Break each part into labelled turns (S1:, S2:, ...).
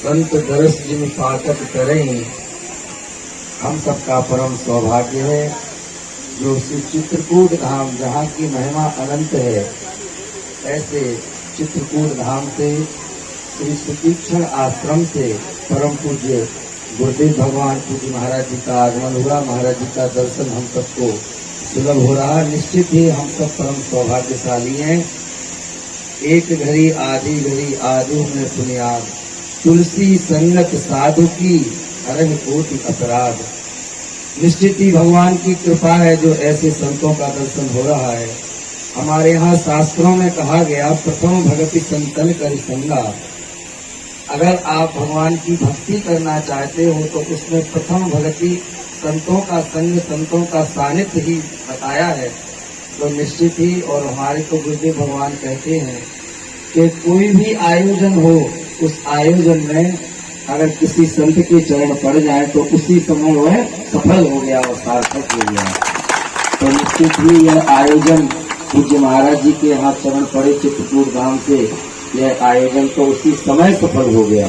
S1: संत दरस जिन पाठक करें, हम सबका परम सौभाग्य है जो श्री चित्रकूट धाम जहाँ की महिमा अनंत है, ऐसे चित्रकूट धाम से श्री सुतीक्षण आश्रम से परम पूज्य गुरुदेव भगवान पूज्य महाराज जी का आगमन हुआ। महाराज जी का दर्शन हम सबको सुलभ हो रहा। निश्चित ही हम सब परम सौभाग्यशाली हैं। एक घड़ी आदि में पुण्याद, तुलसी संगत साधु की हरन कोटि अपराध। निश्चित ही भगवान की कृपा है जो ऐसे संतों का दर्शन हो रहा है। हमारे यहाँ शास्त्रों में कहा गया, प्रथम भगति संतन कर संगा। अगर आप भगवान की भक्ति करना चाहते हो तो उसमें प्रथम भगति संतों का संग, संतों का सानिध्य ही बताया है। तो निश्चित ही, और हमारे को गुरुदेव भगवान कहते हैं कि कोई भी आयोजन हो, उस आयोजन में अगर किसी संत के चरण पड़ जाए तो उसी समय वह सफल हो गया और सार्थक हो गया। तो निश्चित ही यह आयोजन पूज्य महाराज जी के यहाँ चरण पड़े चित्रकूट धाम से, यह आयोजन तो उसी समय सफल हो गया।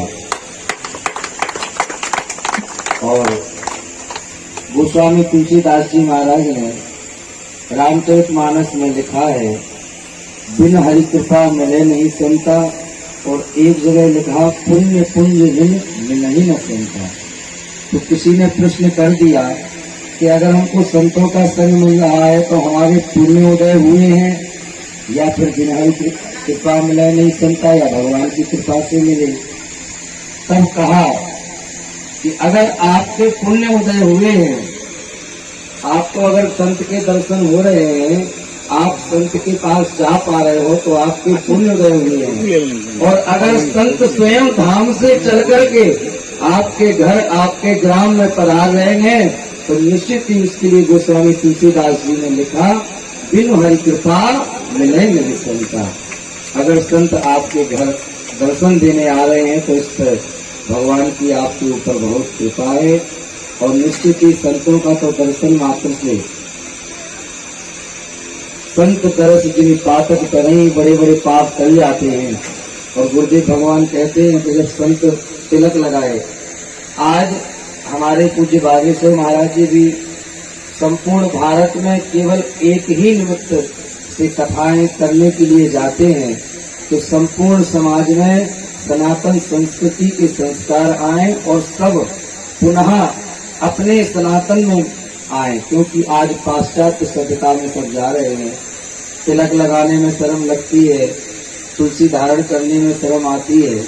S1: और गोस्वामी तुलसीदास जी महाराज ने रामचरितमानस में लिखा है, बिन हरि कृपा मिले नहीं संता। और एक जगह लिखा, पुण्य पुंज बिन मिलहि न संता। तो किसी ने प्रश्न कर दिया कि अगर हमको संतों का संग मिल रहा है तो हमारे पुण्य उदय हुए हैं, या फिर बिन हरि कृपा मिले नहीं संता, या भगवान की कृपा से मिले। तब कहा कि अगर आपके पुण्य उदय हुए हैं, आपको अगर संत के दर्शन हो रहे हैं, आप संत के पास जा पा रहे हो तो आपके पुण्य उदय हुए हैं। और अगर संत स्वयं धाम से चल करके आपके घर, आपके ग्राम में पधार रहे हैं, तो निश्चित ही उसके लिए गोस्वामी तुलसीदास जी ने लिखा, बिन हरि कृपा मिले नहीं संता। अगर संत आपके घर दर्शन देने आ रहे हैं तो इस पर भगवान की आपके ऊपर बहुत कृपा है। और निश्चित ही संतों का तो दर्शन मात्र से संत तरस जिन पातक करें, बड़े बड़े पाप टल जाते हैं। और गुरुदेव भगवान कहते हैं कि जब संत तिलक लगाए, आज हमारे पूज्य बागेश्वर महाराज जी भी संपूर्ण भारत में केवल एक ही निमित्त से कथाएं करने के लिए जाते हैं तो संपूर्ण समाज में सनातन संस्कृति के संस्कार आए और सब पुनः अपने सनातन में आए। क्योंकि आज पाश्चात्य सभ्यता में सब जा रहे हैं। तिलक लगाने में शर्म लगती है, तुलसी धारण करने में शर्म आती है,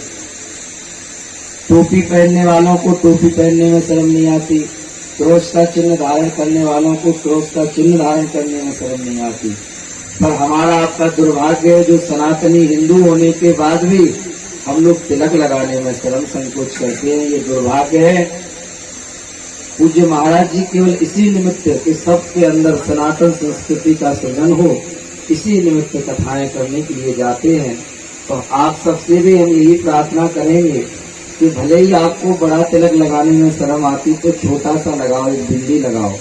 S1: टोपी पहनने वालों को टोपी पहनने में शर्म नहीं आती, क्रोश का चिन्ह धारण करने वालों को क्रोश का चिन्ह धारण करने में शर्म नहीं आती। पर हमारा आपका दुर्भाग्य है जो सनातनी हिंदू होने के बाद भी हम लोग तिलक लगाने में शर्म संकोच करते हैं। ये दुर्भाग्य है। पूज्य महाराज जी केवल इसी निमित्त कि सबके अंदर सनातन संस्कृति का सृजन हो, इसी निमित्त कथाएं करने के लिए जाते हैं। तो आप सबसे भी हम यही प्रार्थना करेंगे कि भले ही आपको बड़ा तिलक लगाने में शर्म आती तो छोटा सा लगाओ, एक बिंदी लगाओ।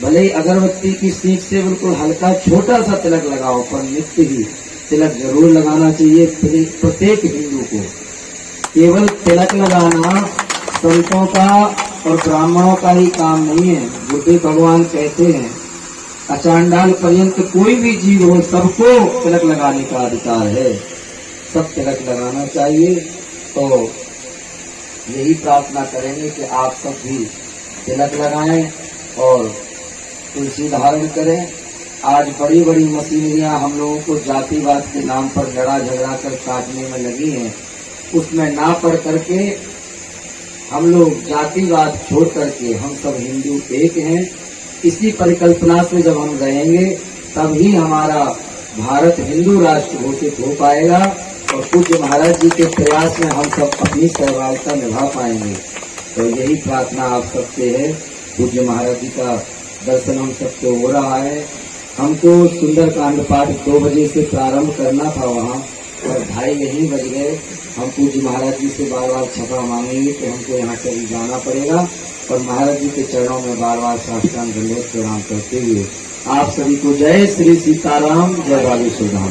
S1: भले ही अगरबत्ती की सीख से बिल्कुल हल्का छोटा सा तिलक लगाओ, पर नित्य ही तिलक जरूर लगाना चाहिए प्रत्येक हिंदू को। केवल तिलक लगाना संतों का और ब्राह्मणों का ही काम नहीं है। गुरुदेव भगवान कहते हैं, अचांडाल पर्यंत कोई भी जीव हो, सबको तिलक लगाने का अधिकार है। सब तिलक लगाना चाहिए। तो यही प्रार्थना करेंगे कि आप सब भी तिलक लगाएं और तुलसी धारण करें। आज बड़ी बड़ी मशीनरियां हम लोगों को जातिवाद के नाम पर लड़ा झगड़ा कर काटने में लगी हैं। उसमें ना पड़ करके हम लोग जातिवाद छोड़ करके हम सब हिंदू एक हैं। इसी परिकल्पना से जब हम रहेंगे तभी हमारा भारत हिंदू राष्ट्र घोषित हो पाएगा और पूज्य महाराज जी के प्रयास में हम सब अपनी सहभागिता निभा पाएंगे। तो यही प्रार्थना आप सबसे है। पूज्य महाराज जी का दर्शन हम सबको हो रहा है। हमको सुंदर कांड पाठ 2 बजे से प्रारंभ करना था वहाँ, और 2:30 यहीं बज गए। हम पूज्य महाराज जी से बार बार क्षमा मांगेंगे कि हमको यहाँ से भी जाना पड़ेगा। और महाराज जी के चरणों में बार बार साष्टांग दंडवत प्रणाम करते हुए आप सभी को जय श्री सीताराम, जय बागेश्वर धाम।